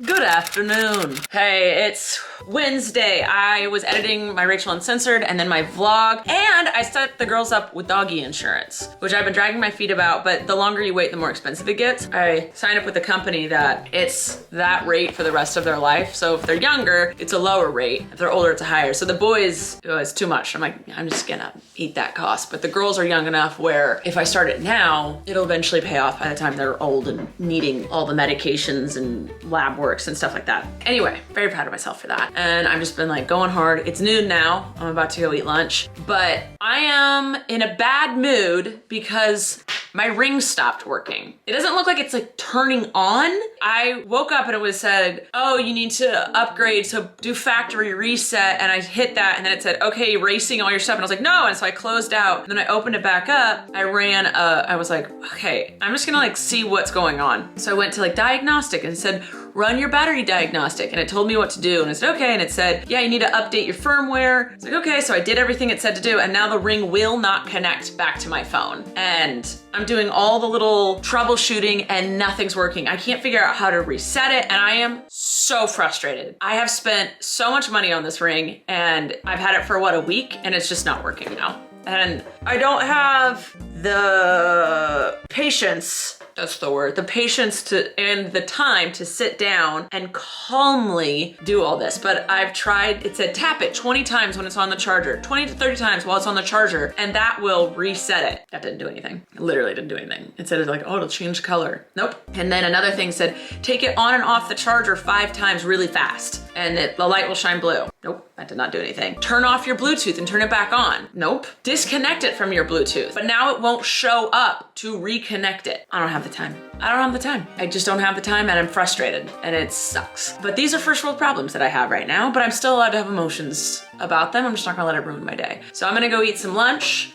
Good afternoon. Hey, it's Wednesday. I was editing my Rachel Uncensored and then my vlog, and I set the girls up with doggy insurance, which I've been dragging my feet about, but the longer you wait, the more expensive it gets. I signed up with a company that it's that rate for the rest of their life. So if they're younger, it's a lower rate. If they're older, it's a higher. So the boys, it's too much. I'm like, I'm just gonna eat that cost. But the girls are young enough where if I start it now, it'll eventually pay off by the time they're old and needing all the medications and lab works and stuff like that. Anyway, very proud of myself for that. And I've just been like going hard. It's noon now. I'm about to go eat lunch, but I am in a bad mood because my ring stopped working. It doesn't look like it's like turning on. I woke up and it was said, oh, you need to upgrade, so do factory reset. And I hit that and then it said, okay, erasing all your stuff. And I was like, no. And so I closed out and then I opened it back up. I was like, okay, I'm just gonna like see what's going on. So I went to like diagnostic and it said, run your battery diagnostic. And it told me what to do. And I said, okay. And it said, yeah, you need to update your firmware. It's like, okay. So I did everything it said to do. And now the ring will not connect back to my phone. And I'm doing all the little troubleshooting and nothing's working. I can't figure out how to reset it. And I am so frustrated. I have spent so much money on this ring and I've had it for what, a week? And it's just not working now. And I don't have the patience, that's the word, the patience and the time to sit down and calmly do all this. But I've tried, it said tap it 20 times when it's on the charger, 20 to 30 times while it's on the charger, and that will reset it. That didn't do anything. It literally didn't do anything. It said like, oh, it'll change color. Nope. And then another thing said, take it on and off the charger 5 times really fast and the light will shine blue. Nope, that did not do anything. Turn off your Bluetooth and turn it back on. Nope. Disconnect it from your Bluetooth, but now it won't show up to reconnect it. I don't have the time. I don't have the time. I just don't have the time and I'm frustrated and it sucks. But these are first world problems that I have right now, but I'm still allowed to have emotions about them. I'm just not gonna let it ruin my day. So I'm gonna go eat some lunch.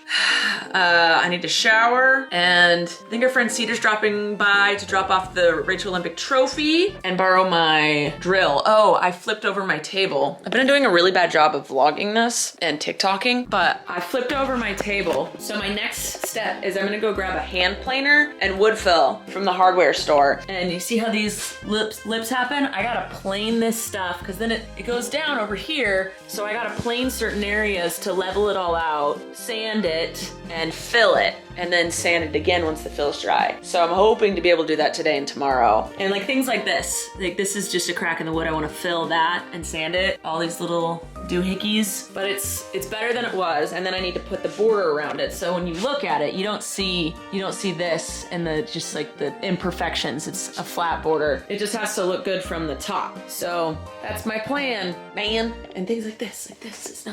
I need to shower, and I think our friend Cedar's dropping by to drop off the Rachel Olympic trophy and borrow my drill. Oh, I flipped over my table. I've been doing a really bad job of vlogging this and TikToking, but I flipped over my table. So my next step is I'm gonna go grab a hand planer and wood fill from the hardware store. And you see how these lips happen? I gotta plane this stuff because then it goes down over here. So I gotta plane certain areas to level it all out, sand it, and fill it, and then sand it again once the fill's dry. So I'm hoping to be able to do that today and tomorrow. And like things like this is just a crack in the wood. I want to fill that and sand it. All these little doohickeys, but it's better than it was. And then I need to put the border around it. So when you look at it, you don't see this and just like the imperfections. It's a flat border. It just has to look good from the top. So that's my plan, man. And things like this, that's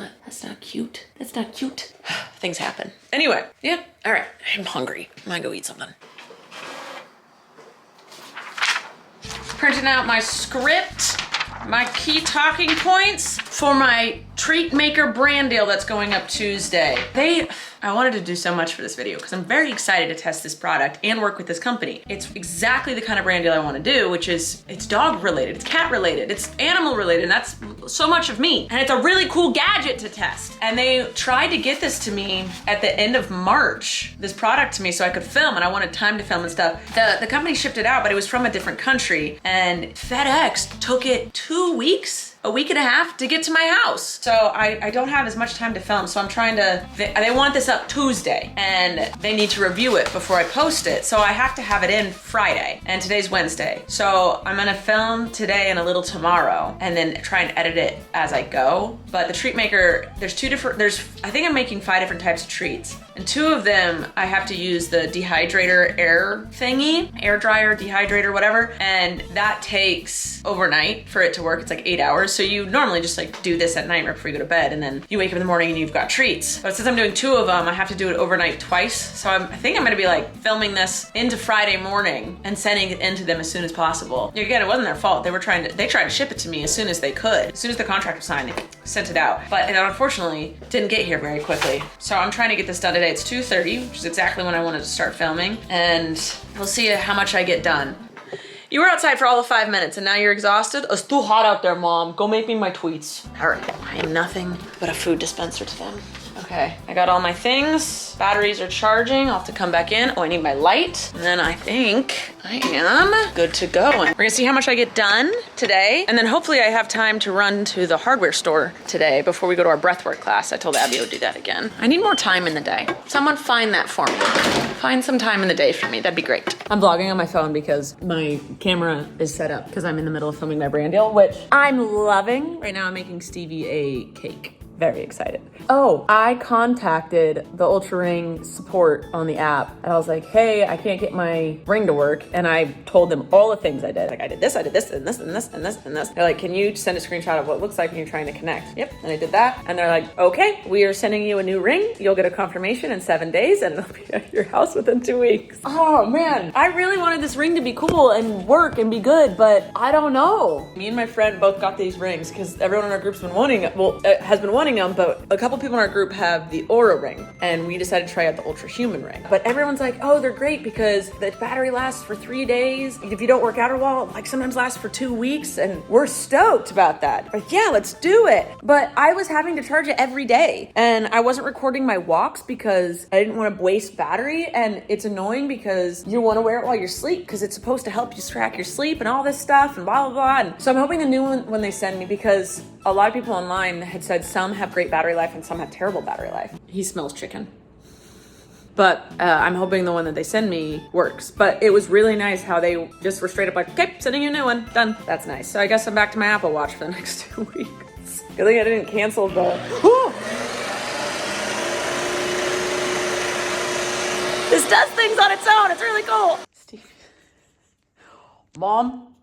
not cute. That's not cute. Things happen. Anyway, yeah, all right, I'm hungry. I'm gonna go eat something. Printing out my script, my key talking points for my treat maker brand deal that's going up Tuesday. I wanted to do so much for this video because I'm very excited to test this product and work with this company. It's exactly the kind of brand deal I want to do, which is it's dog related, it's cat related, it's animal related, and that's so much of me. And it's a really cool gadget to test. And they tried to get this to me at the end of March, this product to me so I could film, and I wanted time to film and stuff. The company shipped it out, but it was from a different country, and FedEx took it 2 weeks, a week and a half to get to my house. So I don't have as much time to film. So I'm trying to, they want this up Tuesday and they need to review it before I post it. So I have to have it in Friday and today's Wednesday. So I'm gonna film today and a little tomorrow and then try and edit it as I go. But the treat maker, I think I'm making 5 different types of treats. And 2 of them, I have to use the dehydrator air thingy, air dryer, dehydrator, whatever. And that takes overnight for it to work. It's like 8 hours. So you normally just like do this at night right before you go to bed, and then you wake up in the morning and you've got treats. But since I'm doing 2 of them, I have to do it overnight twice. So I think I'm gonna be like filming this into Friday morning and sending it into them as soon as possible. Again, it wasn't their fault. They tried to ship it to me as soon as they could. As soon as the contract was signed, they sent it out. But it unfortunately didn't get here very quickly. So I'm trying to get this done today. It's 2:30, which is exactly when I wanted to start filming. And we'll see how much I get done. You were outside for all of 5 minutes and now you're exhausted? It's too hot out there, Mom. Go make me my tweets. All right, I am nothing but a food dispenser to them. Okay, I got all my things. Batteries are charging. I'll have to come back in. Oh, I need my light. And then I think I am good to go. And we're gonna see how much I get done today. And then hopefully I have time to run to the hardware store today before we go to our breathwork class. I told Abby I would do that again. I need more time in the day. Someone find that for me. Find some time in the day for me. That'd be great. I'm vlogging on my phone because my camera is set up because I'm in the middle of filming my brand deal, which I'm loving. Right now I'm making Stevie a cake. Very excited. Oh, I contacted the Ultra Ring support on the app and I was like, hey, I can't get my ring to work. And I told them all the things I did. Like I did this, and this, and this, and this, and this. They're like, can you send a screenshot of what it looks like when you're trying to connect? Yep, and I did that. And they're like, okay, we are sending you a new ring. You'll get a confirmation in 7 days and it'll be at your house within 2 weeks. Oh man, I really wanted this ring to be cool and work and be good, but I don't know. Me and my friend both got these rings because everyone in our group's been wanting, has been wanting them, but a couple people in our group have the Aura ring and we decided to try out the Ultra Human ring. But everyone's like, oh, they're great because the battery lasts for 3 days. If you don't work out a while, like sometimes lasts for 2 weeks, and we're stoked about that. Like, yeah, let's do it. But I was having to charge it every day and I wasn't recording my walks because I didn't want to waste battery, and it's annoying because you want to wear it while you're asleep because it's supposed to help you track your sleep and all this stuff and blah, blah, blah. And so I'm hoping the new one when they send me, because a lot of people online had said some have great battery life and some have terrible battery life. He smells chicken. But I'm hoping the one that they send me works. But it was really nice how they just were straight up like, okay, sending you a new one, done. That's nice. So I guess I'm back to my Apple Watch for the next 2 weeks. Good thing I didn't cancel the... This does things on its own, it's really cool. Steve. Mom,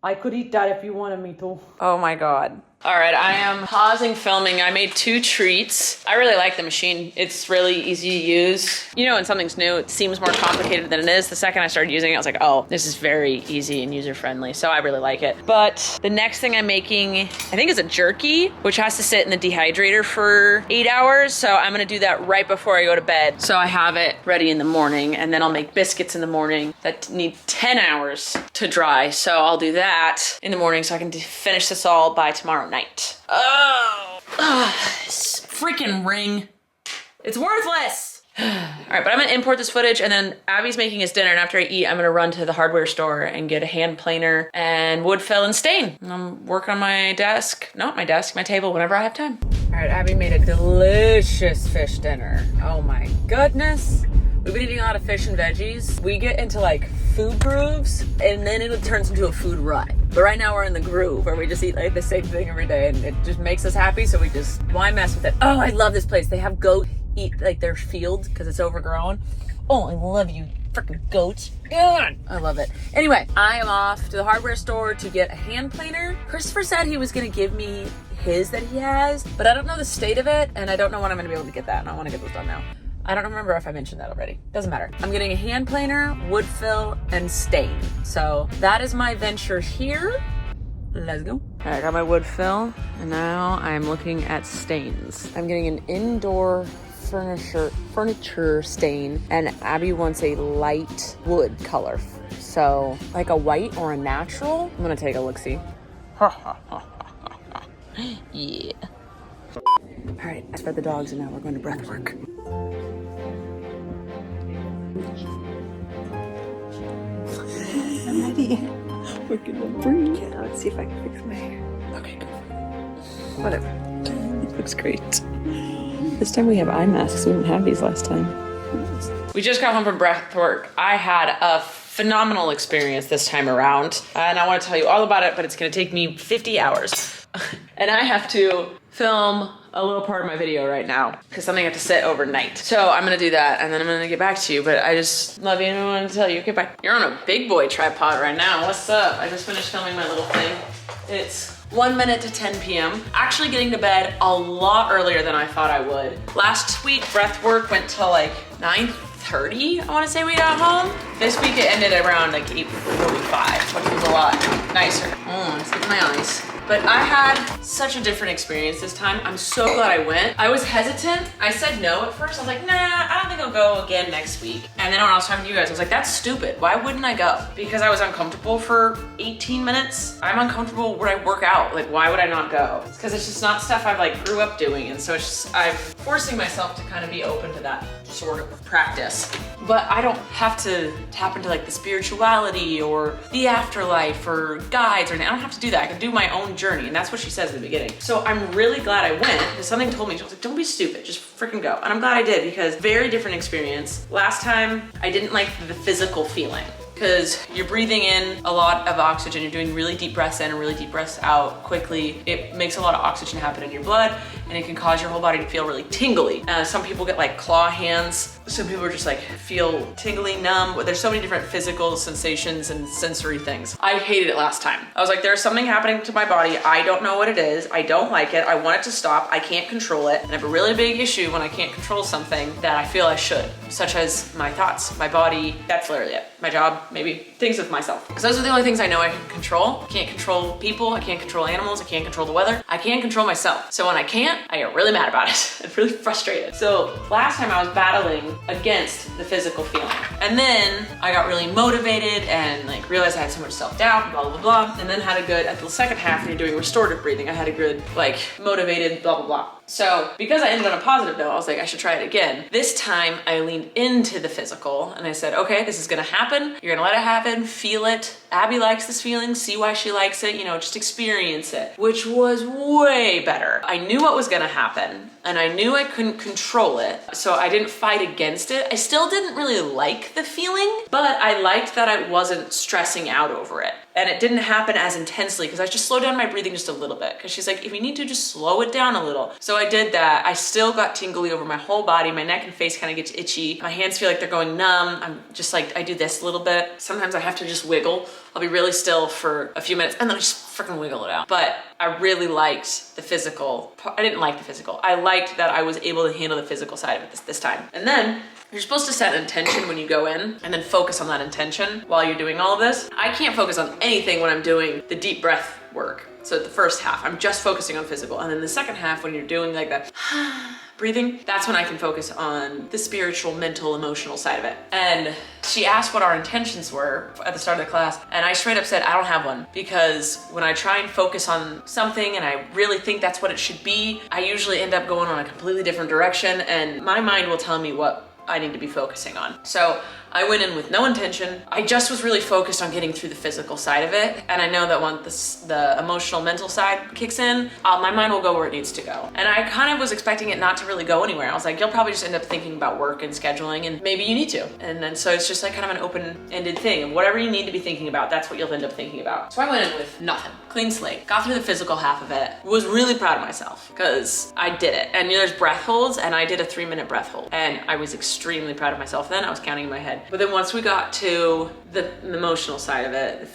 I could eat that if you wanted me to. Oh my God. All right, I am pausing filming. I made 2 treats. I really like the machine. It's really easy to use. You know, when something's new, it seems more complicated than it is. The second I started using it, I was like, oh, this is very easy and user-friendly. So I really like it. But the next thing I'm making, I think is a jerky, which has to sit in the dehydrator for 8 hours. So I'm gonna do that right before I go to bed. So I have it ready in the morning, and then I'll make biscuits in the morning that need 10 hours to dry. So I'll do that in the morning so I can finish this all by tomorrow night. Oh, this freaking ring. It's worthless. All right, but I'm gonna import this footage, and then Abby's making his dinner, and after I eat, I'm gonna run to the hardware store and get a hand planer and wood fill and stain. And I'm working on my desk, not my desk, my table, whenever I have time. All right, Abby made a delicious fish dinner. Oh my goodness. We've been eating a lot of fish and veggies. We get into like food grooves and then it turns into a food rut. But right now we're in the groove where we just eat like the same thing every day and it just makes us happy. So we just, why mess with it? Oh, I love this place. They have goat eat like their field because it's overgrown. Oh, I love you freaking goats. God, I love it. Anyway, I am off to the hardware store to get a hand planer. Christopher said he was gonna give me his that he has, but I don't know the state of it and I don't know when I'm gonna be able to get that, and I wanna get this done now. I don't remember if I mentioned that already. Doesn't matter. I'm getting a hand planer, wood fill, and stain. So that is my venture here. Let's go. All right, I got my wood fill, and now I'm looking at stains. I'm getting an indoor furniture stain, and Abby wants a light wood color. So like a white or a natural. I'm gonna take a look-see. Yeah. All right, I fed the dogs, and now we're going to breath work. I'm ready. We're gonna breathe. Yeah, let's see if I can fix my hair. Okay, go. Whatever. It looks great. This time we have eye masks. We didn't have these last time. We just got home from breath work. I had a phenomenal experience this time around, and I want to tell you all about it, but it's gonna take me 50 hours. And I have to film a little part of my video right now because something I have to sit overnight. So I'm gonna do that and then I'm gonna get back to you, but I just love you and I want to tell you, okay, bye. You're on a big boy tripod right now. What's up? I just finished filming my little thing. It's 1 minute to 10 p.m. Actually getting to bed a lot earlier than I thought I would. Last week, breath work went till like 9:30, I wanna say we got home. This week it ended around like 8:45, which was a lot nicer. Let's get my eyes. But I had such a different experience this time. I'm so glad I went. I was hesitant. I said no at first. I was like, nah, I don't think I'll go again next week. And then when I was talking to you guys, I was like, that's stupid. Why wouldn't I go? Because I was uncomfortable for 18 minutes. I'm uncomfortable when I work out. Like, why would I not go? It's because it's just not stuff I've like grew up doing. And so it's just, I'm forcing myself to kind of be open to that sort of practice. But I don't have to tap into like the spirituality or the afterlife or guides or anything. I don't have to do that. I can do my own journey. And that's what she says in the beginning. So I'm really glad I went because something told me, she was like, don't be stupid, just freaking go. And I'm glad I did because very different experience. Last time I didn't like the physical feeling, because you're breathing in a lot of oxygen, you're doing really deep breaths in and really deep breaths out quickly. It makes a lot of oxygen happen in your blood and it can cause your whole body to feel really tingly. Some people get like claw hands. Some people are just like feel tingly, numb. There's so many different physical sensations and sensory things. I hated it last time. I was like, there's something happening to my body. I don't know what it is. I don't like it. I want it to stop. I can't control it. And I have a really big issue when I can't control something that I feel I should, such as my thoughts, my body. That's literally it. My job, maybe things with myself. Because those are the only things I know I can control. I can't control people. I can't control animals. I can't control the weather. I can't control myself. So when I can't, I get really mad about it. I'm really frustrated. So last time I was battling against the physical feeling. And then I got really motivated and like realized I had so much self-doubt, blah, blah, blah. And then had a good, at the second half when you're doing restorative breathing, I had a good like motivated, blah, blah, blah. So because I ended on a positive note, I was like, I should try it again. This time I leaned into the physical and I said, okay, this is gonna happen. You're gonna let it happen, feel it. Abby likes this feeling, see why she likes it, you know, just experience it, which was way better. I knew what was gonna happen and I knew I couldn't control it. So I didn't fight against it. I still didn't really like the feeling, but I liked that I wasn't stressing out over it. And it didn't happen as intensely because I just slowed down my breathing just a little bit. Because she's like, if you need to, just slow it down a little. So I did that. I still got tingly over my whole body. My neck and face kind of gets itchy. My hands feel like they're going numb. I'm just like, I do this a little bit. Sometimes I have to just wiggle. I'll be really still for a few minutes and then I just freaking wiggle it out. But I really liked the physical. I didn't like the physical. I liked that I was able to handle the physical side of it this time. And then you're supposed to set an intention when you go in and then focus on that intention while you're doing all of this. I can't focus on anything when I'm doing the deep breath work. So the first half, I'm just focusing on physical. And then the second half, when you're doing like that breathing, that's when I can focus on the spiritual, mental, emotional side of it. And she asked what our intentions were at the start of the class. And I straight up said, I don't have one. Because when I try and focus on something and I really think that's what it should be, I usually end up going on a completely different direction. And my mind will tell me what I need to be focusing on. So I went in with no intention. I just was really focused on getting through the physical side of it. And I know that once the emotional, mental side kicks in, my mind will go where it needs to go. And I kind of was expecting it not to really go anywhere. I was like, you'll probably just end up thinking about work and scheduling and maybe you need to. And then so it's just like kind of an open-ended thing. And whatever you need to be thinking about, that's what you'll end up thinking about. So I went in with nothing. Clean slate. Got through the physical half of it. Was really proud of myself because I did it. And there's breath holds and I did a 3-minute breath hold. And I was extremely proud of myself then. I was counting in my head. But then once we got to the emotional side of it,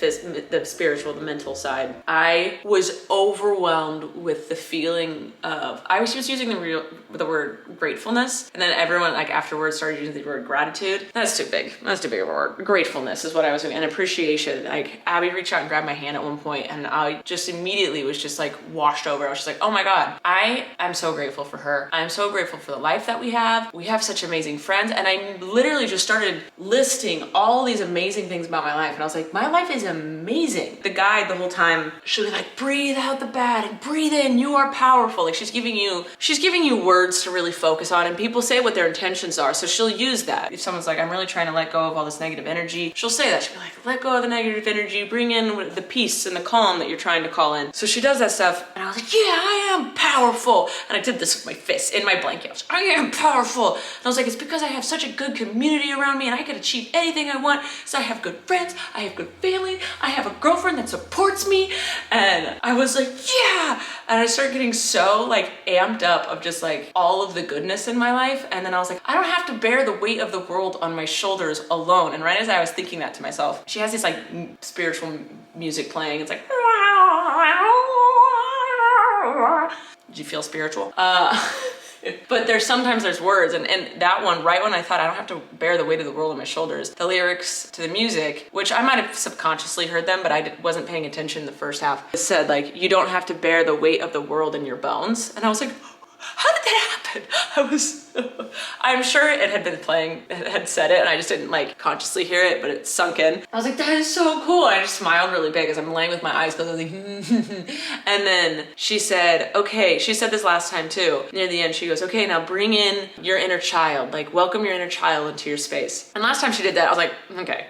the spiritual, the mental side, I was overwhelmed with the feeling of, I was just using the word gratefulness. And then everyone like afterwards started using the word gratitude. That's too big. That's too big of a word. Gratefulness is what I was doing. And appreciation. Like Abby reached out and grabbed my hand at one point and I just immediately was just like washed over. I was just like, oh my God, I am so grateful for her. I'm so grateful for the life that we have. We have such amazing friends. And I literally just started listing all these amazing things about my life. And I was like, my life is amazing. The guide the whole time, she'll be like, breathe out the bad and breathe in, you are powerful. Like she's giving you words to really focus on and people say what their intentions are. So she'll use that. If someone's like, I'm really trying to let go of all this negative energy, she'll say that. She'll be like, let go of the negative energy, bring in the peace and the calm that you're trying to call in. So she does that stuff. And I was like, yeah, I am powerful. And I did this with my fist in my blanket. I was like, I am powerful. And I was like, it's because I have such a good community around me and I can achieve anything I want. So I have good friends, I have good family, I have a girlfriend that supports me. And I was like, yeah. And I started getting so like amped up of just like all of the goodness in my life. And then I was like, I don't have to bear the weight of the world on my shoulders alone. And right as I was thinking that to myself, she has this like spiritual music playing. It's like, did you feel spiritual? But sometimes there's words, and that one, right when I thought I don't have to bear the weight of the world on my shoulders, the lyrics to the music, which I might have subconsciously heard them, but I wasn't paying attention the first half, it said like, you don't have to bear the weight of the world in your bones. And I was like, how did that happen? I'm sure it had been playing, it had said it, and I just didn't like consciously hear it, but it sunk in. I was like, that is so cool. And I just smiled really big as I'm laying with my eyes closed. I was like, and then she said, okay, she said this last time too. Near the end, she goes, okay, now bring in your inner child, like welcome your inner child into your space. And last time she did that, I was like, okay.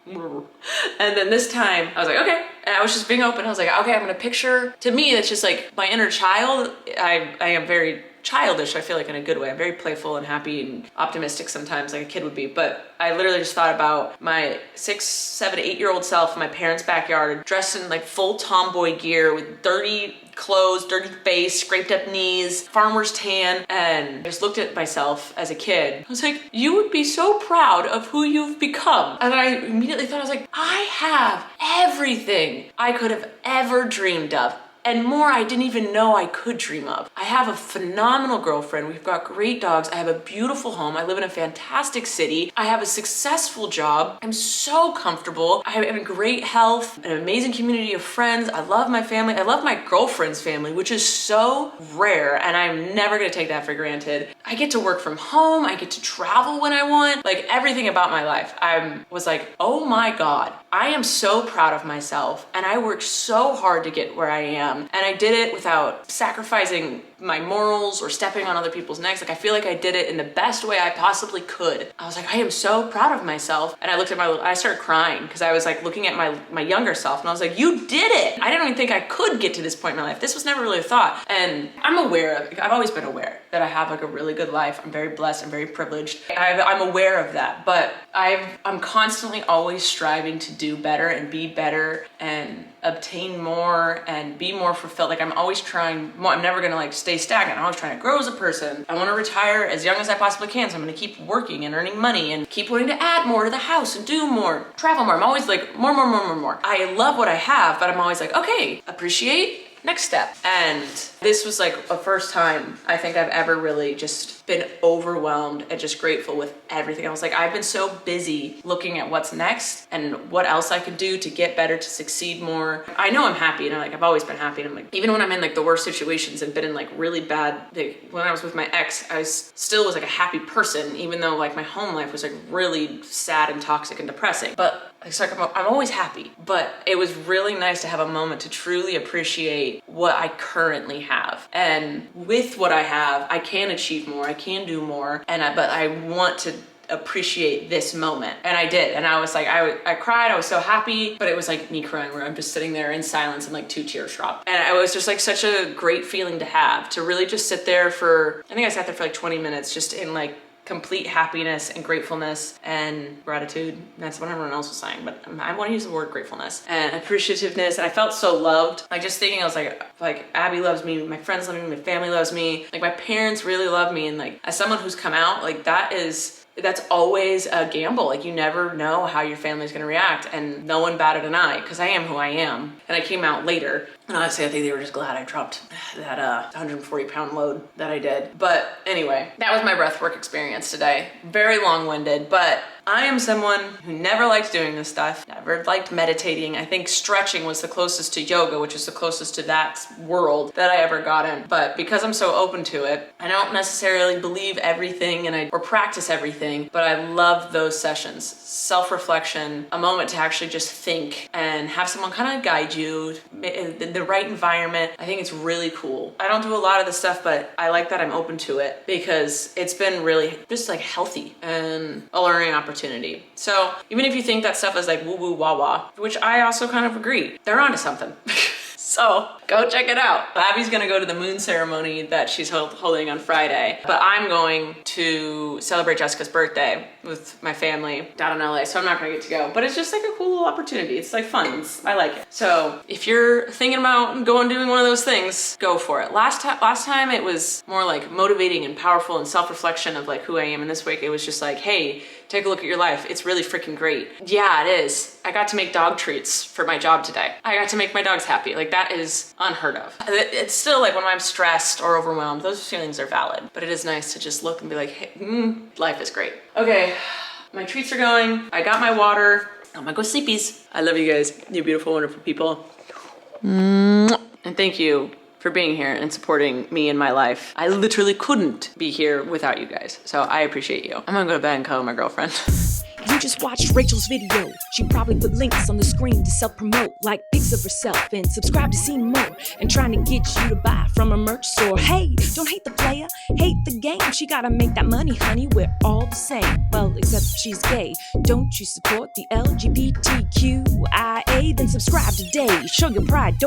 And then this time I was like, okay. And I was just being open. I was like, okay, I'm gonna picture, to me, that's just like my inner child. I am very childish, I feel like, in a good way. I'm very playful and happy and optimistic sometimes, like a kid would be. But I literally just thought about my 6, 7, 8-year-old self in my parents' backyard, dressed in like full tomboy gear with dirty clothes, dirty face, scraped up knees, farmer's tan, and just looked at myself as a kid. I was like, you would be so proud of who you've become. And I immediately thought, I was like, I have everything I could have ever dreamed of. And more I didn't even know I could dream of. I have a phenomenal girlfriend. We've got great dogs. I have a beautiful home. I live in a fantastic city. I have a successful job. I'm so comfortable. I have great health, an amazing community of friends. I love my family. I love my girlfriend's family, which is so rare, and I'm never gonna take that for granted. I get to work from home. I get to travel when I want. Like, everything about my life. I was like, oh my God, I am so proud of myself, and I worked so hard to get where I am. And I did it without sacrificing my morals or stepping on other people's necks. Like, I feel like I did it in the best way I possibly could. I was like, I am so proud of myself. And I looked at I started crying because I was like looking at my younger self, and I was like, you did it. I didn't even think I could get to this point in my life. This was never really a thought. And I'm aware of it. I've always been aware that I have like a really good life. I'm very blessed. I'm very privileged. I'm aware of that, but I'm constantly always striving to do better and be better and obtain more and be more fulfilled. Like, I'm always trying more. I'm never gonna like stay stagnant. I'm always trying to grow as a person. I want to retire as young as I possibly can, so I'm gonna keep working and earning money and keep wanting to add more to the house and do more, travel more. I'm always like more. I love what I have, but I'm always like, okay, appreciate, next step. And this was like a first time I think I've ever really just been overwhelmed and just grateful with everything. I was like, I've been so busy looking at what's next and what else I could do to get better, to succeed more. I know I'm happy, and I've always been happy. And I'm like, even when I'm in like the worst situations and been in like really bad, when I was with my ex, I still was like a happy person, even though like my home life was like really sad and toxic and depressing. But it's like, I'm always happy. But it was really nice to have a moment to truly appreciate what I currently have. And with what I have, I can achieve more, I can do more, but I want to appreciate this moment. And I did. And I was like, I cried, I was so happy, but it was like me crying where I'm just sitting there in silence and like 2 tears drop. And it was just like such a great feeling to have, to really just sit there I think I sat there for like 20 minutes just in like complete happiness and gratefulness and gratitude. That's what everyone else was saying, but I want to use the word gratefulness and appreciativeness. And I felt so loved. Like, just thinking, I was like Abby loves me, my friends love me, my family loves me, like my parents really love me. And like, as someone who's come out, like that's always a gamble. Like, you never know how your family's gonna react, and no one batted an eye because I am who I am. And I came out later, and honestly, I think they were just glad I dropped that 140-pound load that I did. But anyway, that was my breathwork experience today. Very long-winded, but I am someone who never liked doing this stuff, never liked meditating. I think stretching was the closest to yoga, which is the closest to that world that I ever got in. But because I'm so open to it, I don't necessarily believe everything or practice everything, but I love those sessions. Self-reflection, a moment to actually just think and have someone kind of guide you in the right environment. I think it's really cool. I don't do a lot of this stuff, but I like that I'm open to it because it's been really just like healthy and a learning opportunity. So even if you think that stuff is like woo woo wah wah, which I also kind of agree, they're onto something. So go check it out. Abby's gonna go to the moon ceremony that she's holding on Friday, but I'm going to celebrate Jessica's birthday with my family down in LA, so I'm not gonna get to go. But it's just like a cool little opportunity. It's like fun. I like it. So if you're thinking about doing one of those things, go for it. Last time it was more like motivating and powerful and self-reflection of like who I am. And this week it was just like, hey, take a look at your life. It's really freaking great. Yeah, it is. I got to make dog treats for my job today. I got to make my dogs happy. Like, that is unheard of. It's still like when I'm stressed or overwhelmed, those feelings are valid, but it is nice to just look and be like, hey, life is great. Okay, my treats are going. I got my water. I'm gonna go sleepies. I love you guys. You beautiful, wonderful people. And thank you for being here and supporting me in my life. I literally couldn't be here without you guys, so I appreciate you. I'm gonna go to bed and cuddle my girlfriend. You just watched Rachel's video. She probably put links on the screen to self-promote, like pics of herself, and subscribe to see more, and trying to get you to buy from a merch store. Hey, don't hate the player, hate the game. She gotta make that money, honey, we're all the same. Well, except she's gay. Don't you support the LGBTQIA? Then subscribe today. Show your pride, don't